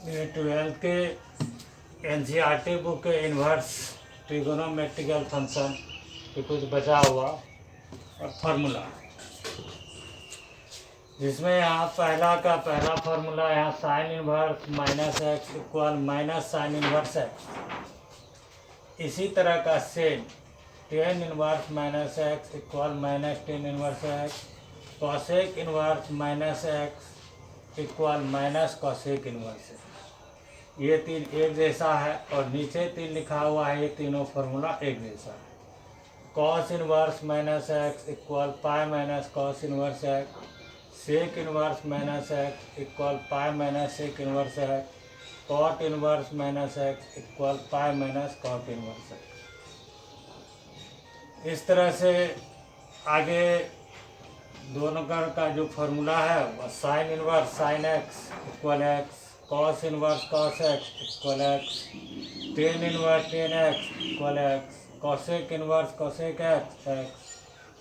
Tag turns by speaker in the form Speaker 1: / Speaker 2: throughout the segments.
Speaker 1: ये 12th के NCERT book के इन्वर्स ट्रिगोनोमेट्रिकल फंक्शन के कुछ बचा हुआ और फार्मूला, जिसमें यहाँ पहला का पहला फार्मूला यहाँ sign inverse minus x equal minus sign inverse x. इसी तरह का same tan inverse minus x equal minus ten inverse x, cosec inverse minus x equal minus cosec inverse x. ये तीन एक जैसा है और नीचे तीन लिखा हुआ है, ये तीनों फार्मूला एक जैसा है। Cos inverse minus x equal pi minus cos inverse X, sec inverse minus x equal pi minus sec inverse X, cot inverse minus x equal pi minus cot inverse X. इस तरह से आगे दोनों का जो फार्मूला है वह sine inverse sine x equal X, cos inverse cos X equal X, tan inverse tan X equal X, cosec inverse cosec X X,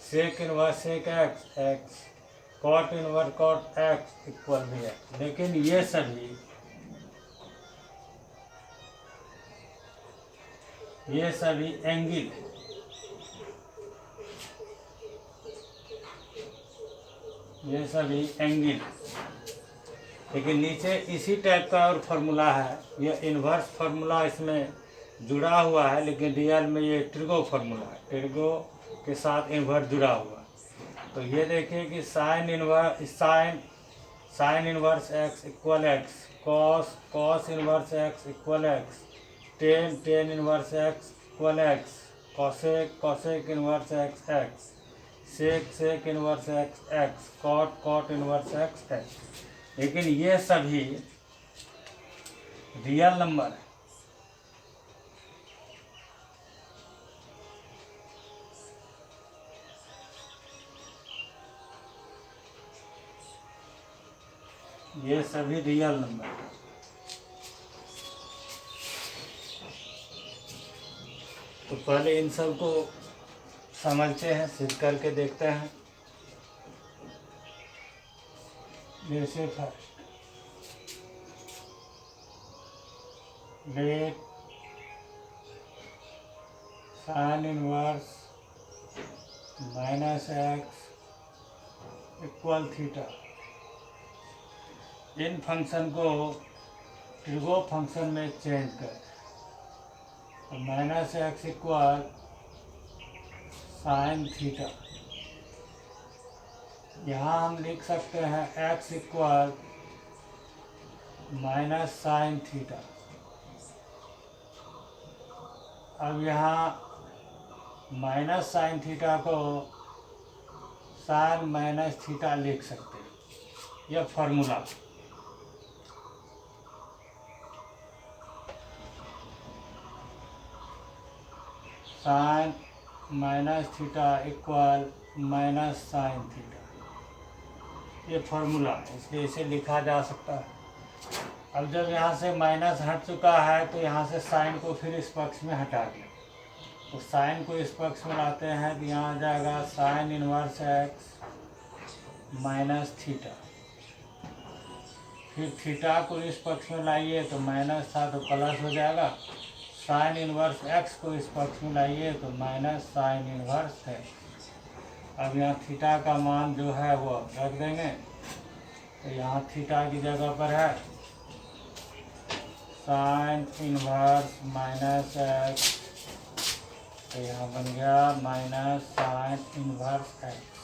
Speaker 1: sec inverse sec X X, cot inverse cot X equal भी X. लेकिन ये सभी angle लेकिन नीचे इसी type का और formula है। यह इन्वर्स फार्मूला इसमें जुड़ा हुआ है, लेकिन रियल में ये ट्रिगो फार्मूला है, ट्रिगो के साथ इन्वर्स जुड़ा हुआ है। तो ये देखिए कि sine inverse X equal X, cos inverse X equal X, tan inverse X equal X, cosec inverse X X, sec inverse X X, cot inverse X X. लेकिन ये सभी रियल नंबर है। ये सभी रियल नंबर है। तो पहले इन सब को समझते हैं, सिद्ध करके देखते हैं। जैसे first let sine inverse minus x equal theta. इन फंक्शन को ट्रिगो फंक्शन में चेंज करें तो minus x equal sine theta. यहाँ हम लिख सकते हैं x equal minus sine theta. अब यहाँ माइनस साइन थीटा को साइन माइनस थीटा लिख सकते हैं। यह formula sine minus theta equal minus sine theta, ये फार्मूला है, इसलिए इसे लिखा जा सकता है। अब जब यहाँ से माइनस हट चुका है तो यहाँ से साइन को फिर इस पक्ष में हटा दें। तो साइन को इस पक्ष में लाते हैं तो यहाँ आ जाएगा sign inverse x minus theta. फिर थीटा को इस पक्ष में लाइए तो माइनस था तो प्लस हो जाएगा। साइन इन्वर्स एक्स को इस पक्ष में लाइए तो माइनस साइन इन्वर्स एक्स। अब यहाँ थीटा का मान जो है वो रख देंगे, तो यहाँ थीटा की जगह पर है साइन इन्वर्स माइनस एक्स, तो यहाँ बन गया माइनस साइन इन्वर्स एक्स।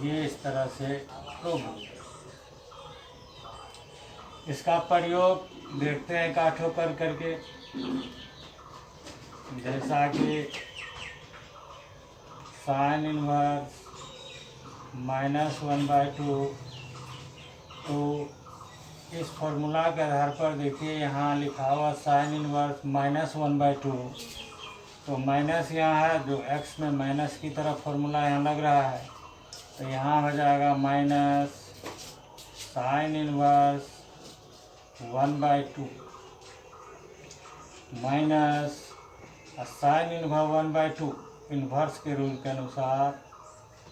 Speaker 1: ये इस तरह से प्रूव हो गया। इसका प्रयोग देखते हैं काठों पर करके। जैसा कि साइन इन्वर्स -1/2, तो इस फॉर्मूला के आधार पर देखिए यहाँ लिखा हुआ साइन इन्वर्स -1/2, तो माइनस यहाँ है, जो एक्स में माइनस की तरफ फॉर्मूला यहाँ लग रहा है, तो यहाँ हो जाएगा minus sign inverse 1/2 minus sign inverse 1/2 inverse के रूल के अनुसार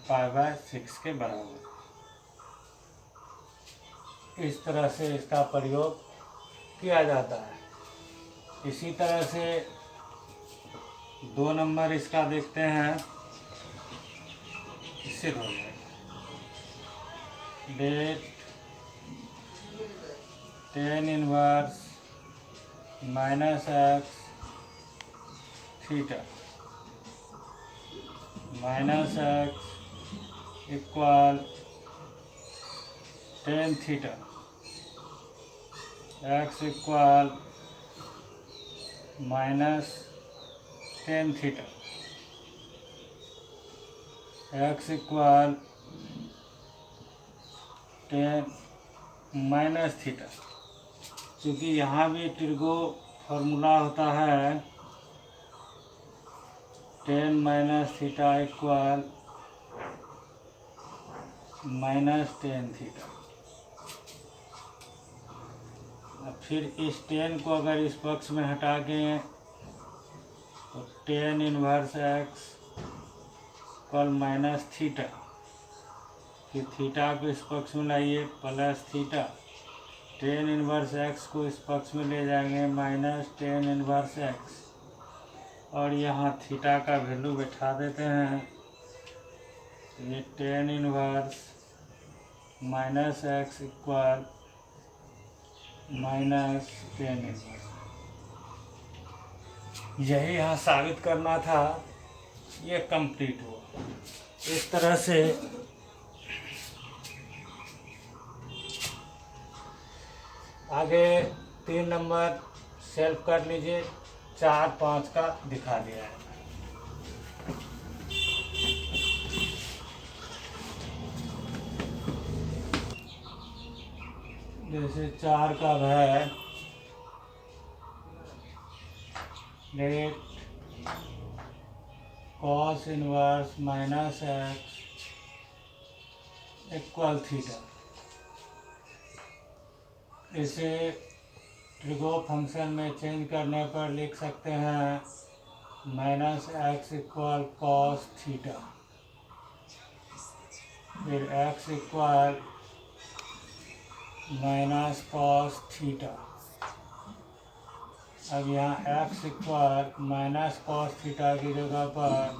Speaker 1: π/6 के बराबर। इस तरह से इसका प्रयोग किया जाता है। इसी तरह से 2 नंबर इसका देखते हैं, इससे हो जाएगा डेट tan inverse minus X theta minus x equal tan theta X equal minus tan theta X equal tan minus theta. क्योंकि यहाँ भी ट्रिगो फार्मूला होता है tan minus theta equal minus tan theta. अब फिर इस tan को अगर इस पक्ष में हटा के तो tan inverse X equal minus theta, फिर थीटा को इस पक्ष में लाइए plus theta, tan inverse x को इस पक्ष में ले जाएंगे माइनस tan इनवर्स एक्स, और यहाँ थीटा का वैल्यू बैठा देते हैं। ये tan inverse minus x equal minus tan inverse. यही यहाँ साबित करना था, ये कंप्लीट हुआ। इस तरह से आगे 3 नंबर सेल्फ कर लीजिए, 4, 5 का दिखा दिया है। जैसे 4 का है let cos inverse minus x equal theta. इसे ट्रिगो फंक्शन में चेंज करने पर लिख सकते हैं minus x equal cos theta, फिर x equal minus cos theta. अब यहाँ x equal minus cos theta की जगह पर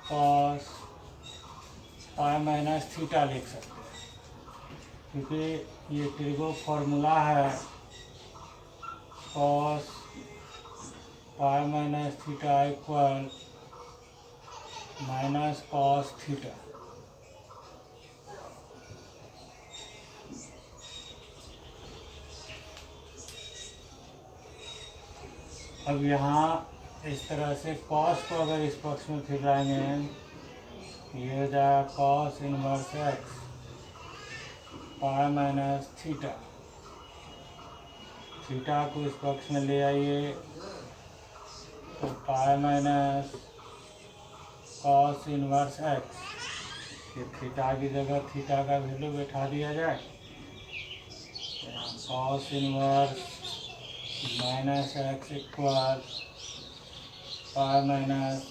Speaker 1: कॉस पाई माइनस थीटा लिख सकते हैं, क्योंकि ये ट्रिगो फार्मूला है cos pi minus theta equal minus cos theta. अब यहाँ इस तरह से कॉस को अगर इस पक्ष में फिर लाएंगे, ये हो जाएगा कॉस इनवर्स एक्स पाई माइनस थीटा। थीटा को इस पक्ष में ले आइए तो पाई माइनस कॉस इनवर्स एक्स, ये थीटा की जगह थीटा का वैल्यू बैठा दिया जाए, cos inverse minus x equal pi minus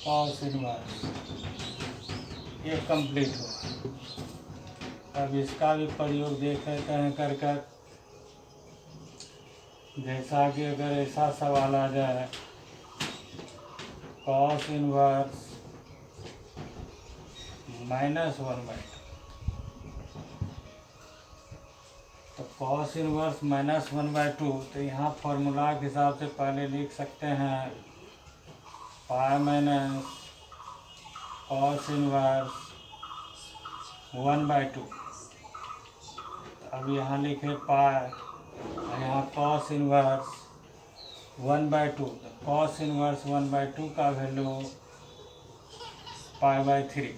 Speaker 1: cos inverse. ये कंप्लीट हुआ। अब इसका भी प्रयोग देख लेते हैं कर कर। जैसा कि अगर ऐसा सवाल आ जाए कॉस इनवर्स -1/2, तो कॉस इनवर्स -1/2, तो यहाँ फॉर्मूला के हिसाब से पहले लिख सकते हैं पाई माइनस कॉस इनवर्स 1/2। अब यहाँ लिखे पाई, यहाँ कॉस इनवर्स 1/2, तो कॉस इनवर्स 1/2 का वैल्यू पाई/3,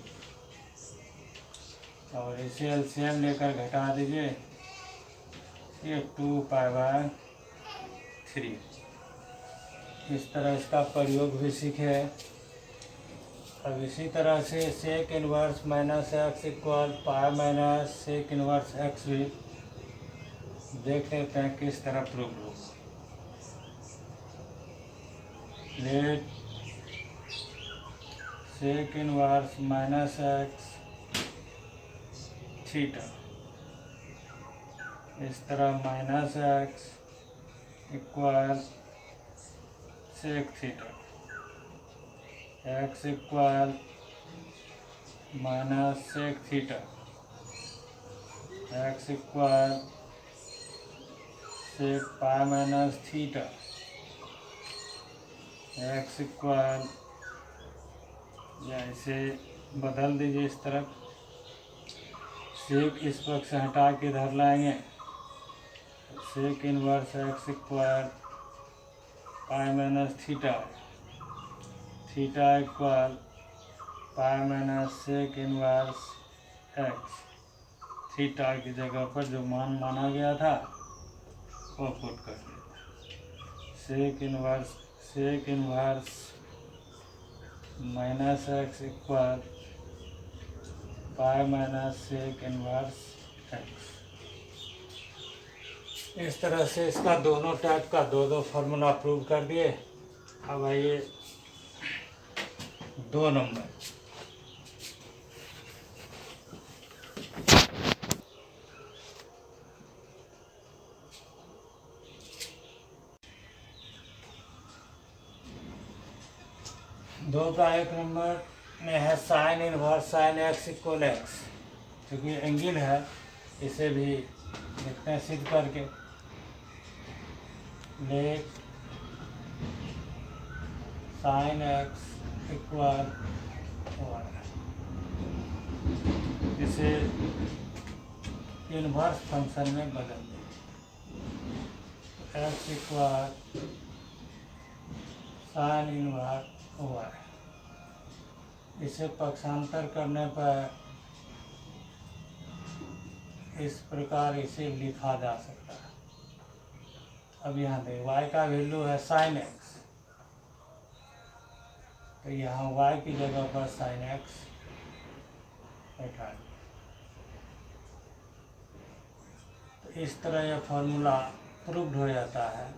Speaker 1: और इसे एलसीएम लेकर घटा दीजिए, ये 2 पाई/3। इस तरह इसका प्रयोग भी सीखे। अब इसी तरह से sec inverse minus x equal pi minus sec inverse X भी देख लेते हैं किस तरह प्रूव हो। Let sec inverse minus X theta इस तरह minus x equal sec theta, X equal minus sec theta, X equal sec pi minus theta, X equal, या इसे बदल दीजिए इस तरफ, सेक इस पक्ष से हटा के इधर लाएंगे, sec inverse X equal pi minus theta, theta equal pi minus sec inverse X, theta की जगह पर जो मान माना गया था वो पुट कर दिया, sec inverse minus x equal pi minus sec inverse X. इस तरह से इसका दोनों टाइप का दो फार्मूला प्रूव कर दिए। अब आइए 2 नंबर, दो का 1 नंबर में है sine inverse sine x equal X, क्योंकि एंगल है इसे भी देखते हैं सिद्ध करके। लेट साइन एक्स इक्वल इसे इनवर्स फंक्शन में बदल दें, X equal sine inverse Y, इसे पक्षांतर करने पर इस प्रकार इसे लिखा जा सकता है। अब यहाँ दें y का वैल्यू है साइन एक्स, तो यहाँ y की जगह पर साइन एक्स बैठा दिया। तो इस तरह यह फॉर्मूला प्रूव्ड हो जाता है,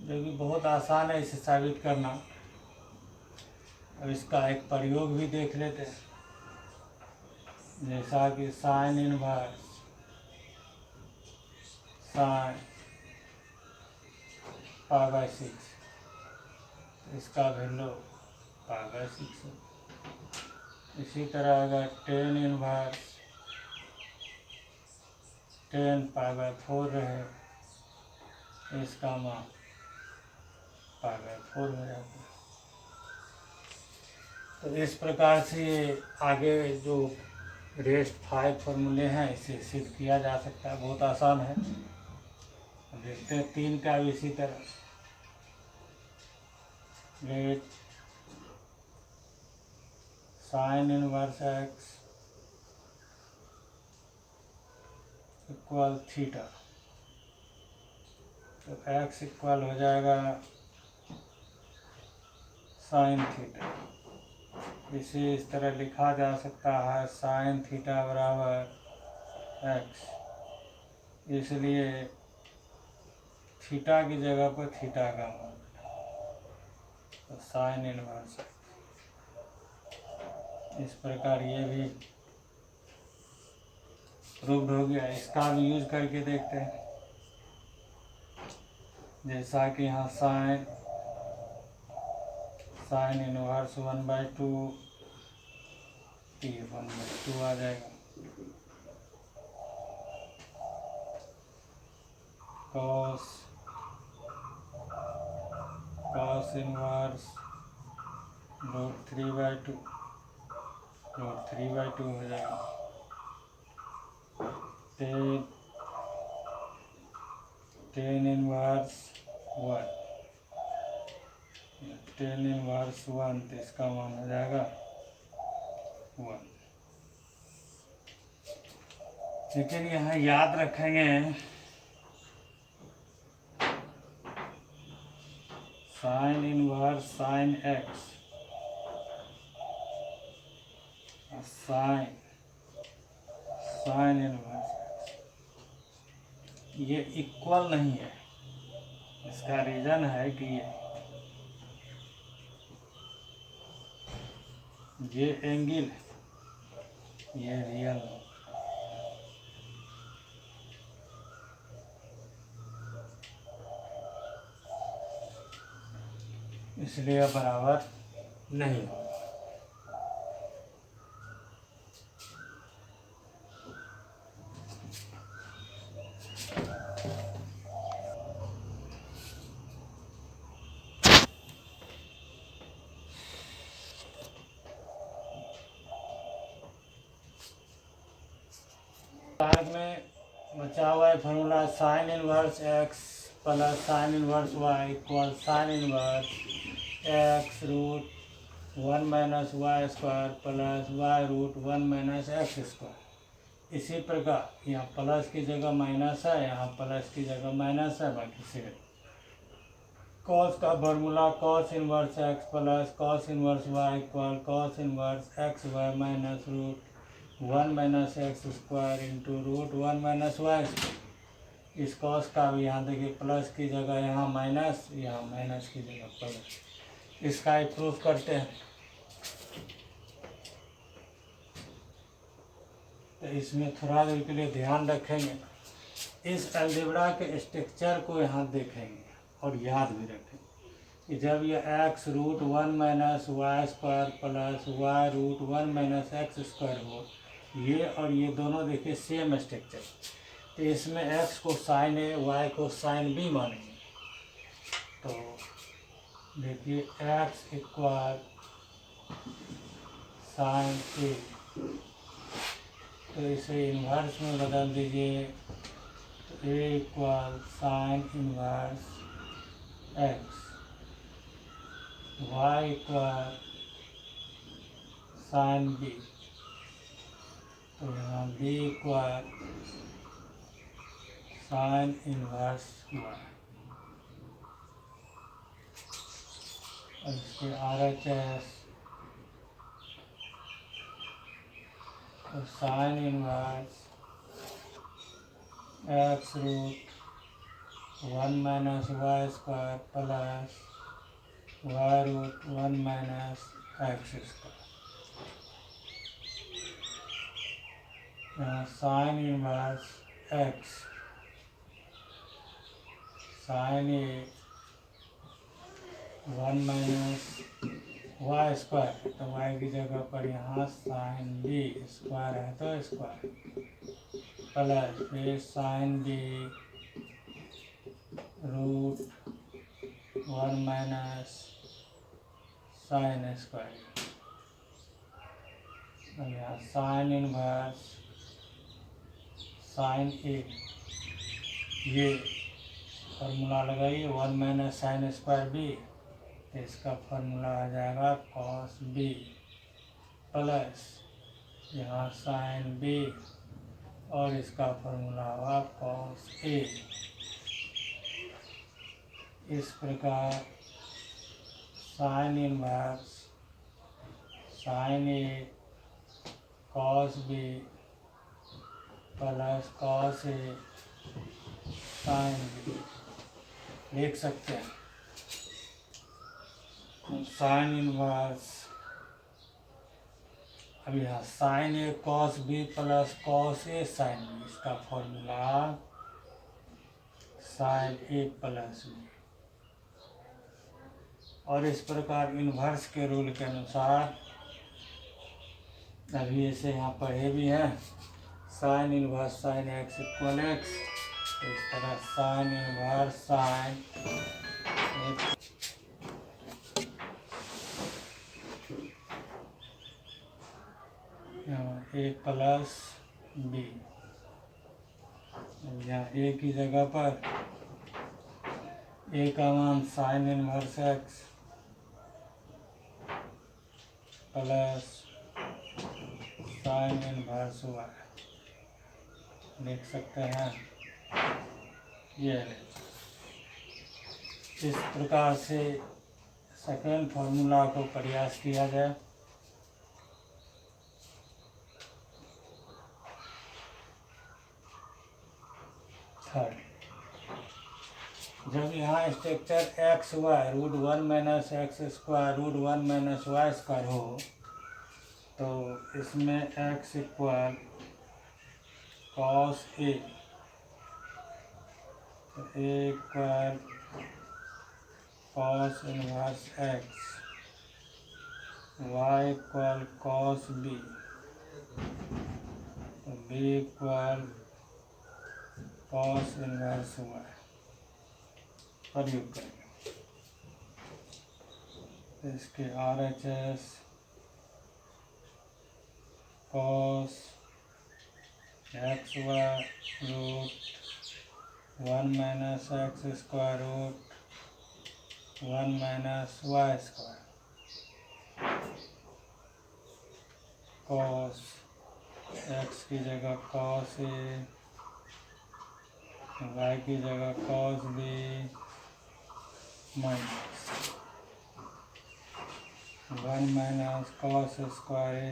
Speaker 1: जो कि बहुत आसान है इसे साबित करना। अब इसका एक प्रयोग भी देख लेते हैं, जैसा कि sign inverse sine pi by 6, इसका वैल्यू पाई बाई 6 है। इसी तरह अगर tan inverse tan pi by 4 रहे, इसका मान पाई बाई 4 हो जाता है। तो इस प्रकार से आगे जो रेस्ट 5 फॉर्मूले हैं इसे सिद्ध किया जा सकता है, बहुत आसान है। देखते हैं 3 का भी इसी तरह, late sign inverse X equal theta, तो एक्स इक्वल हो जाएगा साइन थीटा। इसे इस तरह लिखा जा सकता है साइन थीटा बराबर एक्स, इसलिए थीटा की जगह पर थीटा का मान, तो साइन इनवर्स एक्स। इस प्रकार ये भी प्रूव्ड हो गया। इसका भी यूज करके देखते हैं, जैसा कि यहाँ साइन इनवर्स 1/2 ये 1/2 आ जाएगा, कॉस इनवर्स रूट 3/2 हो जाएगा, टेन इनवर्स 1, टेन इनवर्स 1, तो इसका मान हो जाएगा 1। लेकिन यहाँ याद रखेंगे sign inverse sine x sine inverse ये इक्वल नहीं है। इसका रीजन है कि ये एंगल ये रियल इसलिए बराबर नहीं। बाद में बचा हुआ है formula sine inverse x plus sine inverse y equal sine inverse x root 1 minus y square plus y root 1 minus x square. इसी प्रकार यहाँ प्लस की जगह माइनस है, यहाँ प्लस की जगह माइनस है, बाकी सिर्फ कॉस का formula cos inverse x plus cos inverse y equal cos inverse x y minus root 1 minus x square into root 1 minus y square. इस कॉस का भी यहाँ देखिए प्लस की जगह यहाँ माइनस, यहाँ माइनस की जगह प्लस। इसका ही प्रूफ करते हैं। तो इसमें थोड़ा देर के लिए ध्यान रखेंगे, इस अलजेब्रा के स्ट्रक्चर को यहाँ देखेंगे और याद भी रखेंगे कि जब ये x root 1 minus y square plus y root 1 minus x square हो, ये और ये दोनों देखिए सेम स्ट्रक्चर, तो इसमें एक्स को साइन ए वाई को साइन बी मानेंगे। तो देखिए एक्स इक्वल साइन ए, तो इसे इन्वर्स में बदल दीजिए, तो A equal sine inverse x, y equal sine B, तो यहाँ B equal sine inverse y, और इसके RHS तो sine inverse x root 1 minus y square plus y root 1 minus x square. यहाँ sine inverse x sine A 1 minus y square, तो y की जगह पर यहाँ साइन बी स्क्वायर है तो स्क्वायर प्लस फिर sine B root 1 minus sine square, और यहाँ साइन इनवर्स साइन ए, ये फार्मूला लगाइए 1 माइनस साइन स्क्वायर बी, तो इसका फार्मूला आ जाएगा कॉस बी प्लस यहाँ साइन बी और इसका फार्मूला होगा कॉस ए। इस प्रकार sign inverse sine A cos B plus cos A sine B लिख सकते हैं। साइन इनवर्स, अब यहाँ sign A cos B plus cos A sine B, इसका formula sine a plus B, और इस प्रकार इन्वर्स के रूल के अनुसार अभी ऐसे यहाँ पढ़े भी हैं, sine inverse sine x equal x, इस तरह sine inverse sine a plus b, यहाँ ए की जगह पर ए का मान sine inverse x plus sine inverse y लिख सकते हैं। ये इस प्रकार से सेकेंड फार्मूला को प्रयास किया जाए। थर्ड, जब यहाँ structure x y root 1 minus x square root 1 minus y square हो, तो इसमें एक्स इक्वल कॉस ए, तो A equal cos inverse x, y equal cos B, तो B equal cos inverse y प्रयोग करेंगे। इसके RHS cos x y root 1 minus x square root 1 minus y square, cos x की जगह cos A, y की जगह cos B, minus 1 minus cos square A,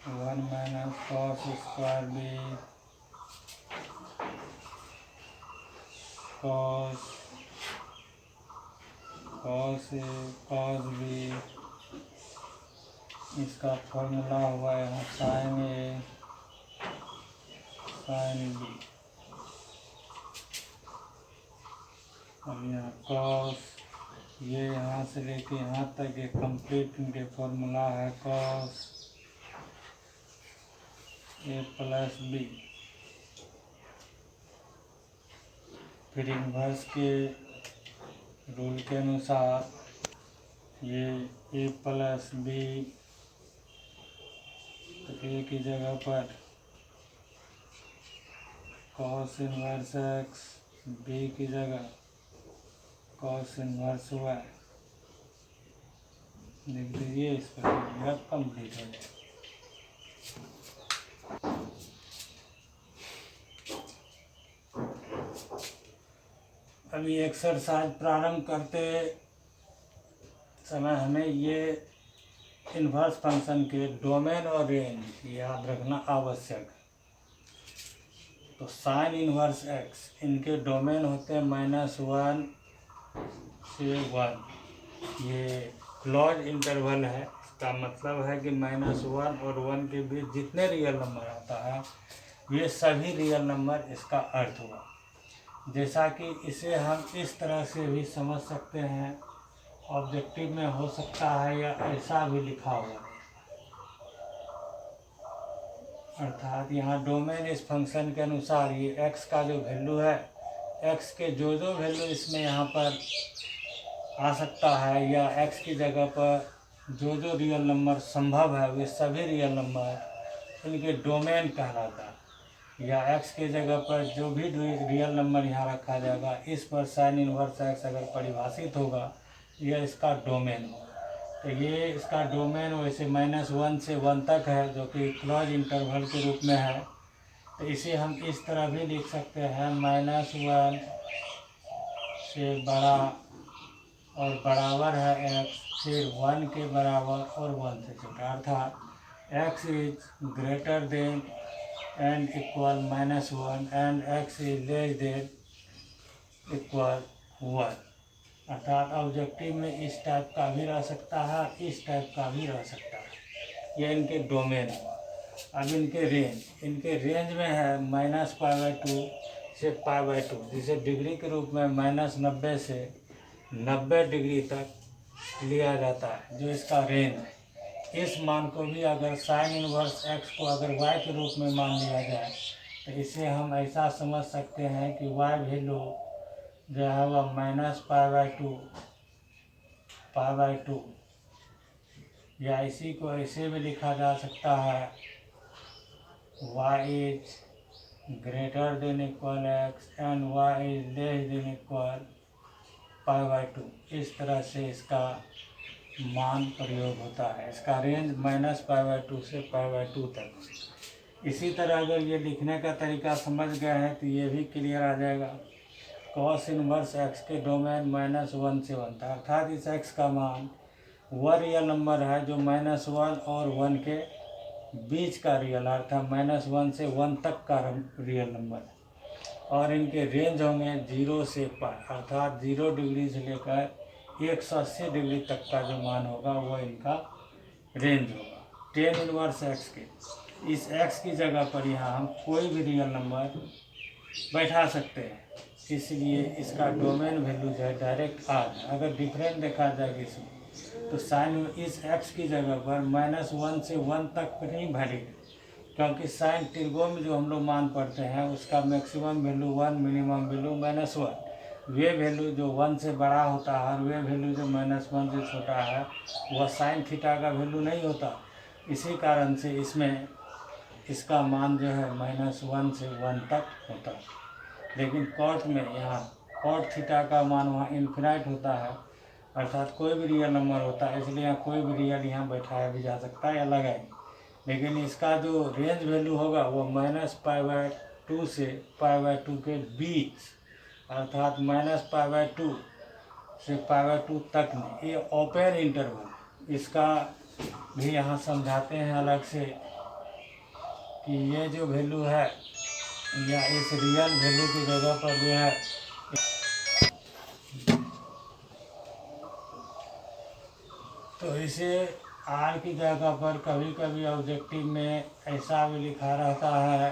Speaker 1: 1 minus cos square B, cos A cos B, इसका formula हुआ यहाँ sign ए sine B. अब यहाँ cos, ये यहाँ से लेके यहाँ तक ये कंप्लीट इनके फॉर्मूला है कॉस ए प्लस बी। फिर इन्वर्स के रूल के अनुसार ये ए प्लस बी, तो ए की जगह पर कॉस इनवर्स एक्स, बी की जगह कॉस इनवर्स वाई लिख दीजिए। इस पर यह कंप्लीट हो जाए। अभी एक्सरसाइज प्रारंभ करते समय हमें ये इन्वर्स फंक्शन के डोमेन और रेंज याद रखना आवश्यक है। तो साइन इन्वर्स एक्स, इनके डोमेन होते हैं -1 से 1। ये क्लोज इंटरवल है, इसका मतलब है कि -1 और 1 के बीच जितने रियल नंबर आता है ये सभी रियल नंबर इसका अर्थ हुआ। जैसा कि इसे हम इस तरह से भी समझ सकते हैं, ऑब्जेक्टिव में हो सकता है या ऐसा भी लिखा हुआ है, अर्थात यहाँ डोमेन इस फंक्शन के अनुसार ये x का जो वैल्यू है, x के जो वैल्यू इसमें यहाँ पर आ सकता है, या x की जगह पर जो रियल नंबर संभव है वे सभी रियल नंबर इनके डोमेन कहलाता है। या x के जगह पर जो भी रियल नंबर यहाँ रखा जाएगा, इस पर साइन इन्वर्स x अगर परिभाषित होगा यह इसका डोमेन होगा। तो ये इसका डोमेन वैसे -1 से 1 तक है, जो कि क्लोज इंटरवल के रूप में है। तो इसे हम इस तरह भी लिख सकते हैं, -1 से बड़ा और बराबर है x, फिर 1 के बराबर और 1 से छोटा, अर्थात x is greater then and equal -1 and x is less than equal 1। अर्थात ऑब्जेक्टिव में इस टाइप का भी रह सकता है, इस टाइप का भी रह सकता है। यह इनके डोमेन हुआ। अब इनके रेंज में है -π/2 से π/2, जिसे डिग्री के रूप में -90 से 90 डिग्री तक लिया जाता है, जो इसका रेंज है। इस मान को भी अगर साइन इन्वर्स एक्स को अगर y के रूप में मान लिया जाए, तो इसे हम ऐसा समझ सकते हैं कि y वैल्यू जो है वह -π/2 या इसी को ऐसे भी लिखा जा सकता है, y is greater than equal x and y is less than equal π/2। इस तरह से इसका मान प्रयोग होता है। इसका रेंज -π/2 से π/2 तक। इसी तरह अगर ये लिखने का तरीका समझ गए हैं तो ये भी क्लियर आ जाएगा। कॉस इनवर्स x के डोमेन -1 से 1 था, अर्थात इस x का मान वह रियल नंबर है जो -1 और 1 के बीच का रियल, अर्थात -1 से 1 तक का रियल नंबर है। और इनके रेंज होंगे 0 से π, अर्थात 0 डिग्री से लेकर 180 डिग्री तक का जो मान होगा वो इनका रेंज होगा। टेन इनवर्स x के इस x की जगह पर यहाँ हम कोई भी रियल नंबर बैठा सकते हैं। इसलिए इसका डोमेन वैल्यू जो है डायरेक्ट आर है। अगर डिफरेंट देखा जाएगा इसमें तो साइन इस एक्स की जगह पर -1 से 1 तक नहीं वैलिड, क्योंकि साइन तिरगो में जो हम लोग मान पढ़ते हैं उसका मैक्सिमम वैल्यू 1, मिनिमम वैल्यू -1। वे वैल्यू जो 1 से बड़ा होता है और वे वैल्यू जो -1 से छोटा है वह साइन थीटा का वैल्यू नहीं होता। इसी कारण से इसमें इसका मान जो है -1 से 1 तक होता है। लेकिन कॉट में यहाँ कॉट थीटा का मान वहाँ इन्फिनाइट होता है, अर्थात कोई भी रियल नंबर होता है, इसलिए यहाँ कोई भी रियल यहाँ बैठाया भी जा सकता है या लगाएंगे। लेकिन इसका जो रेंज वैल्यू होगा वो -π/2 से π/2 के बीच, अर्थात -π/2 से π/2 तक में, ये ओपन इंटरवल। इसका भी यहाँ समझाते हैं अलग से कि ये जो वैल्यू है या इस रियल वैल्यू की जगह पर जो है तो इसे आर की जगह पर कभी कभी ऑब्जेक्टिव में ऐसा भी लिखा रहता है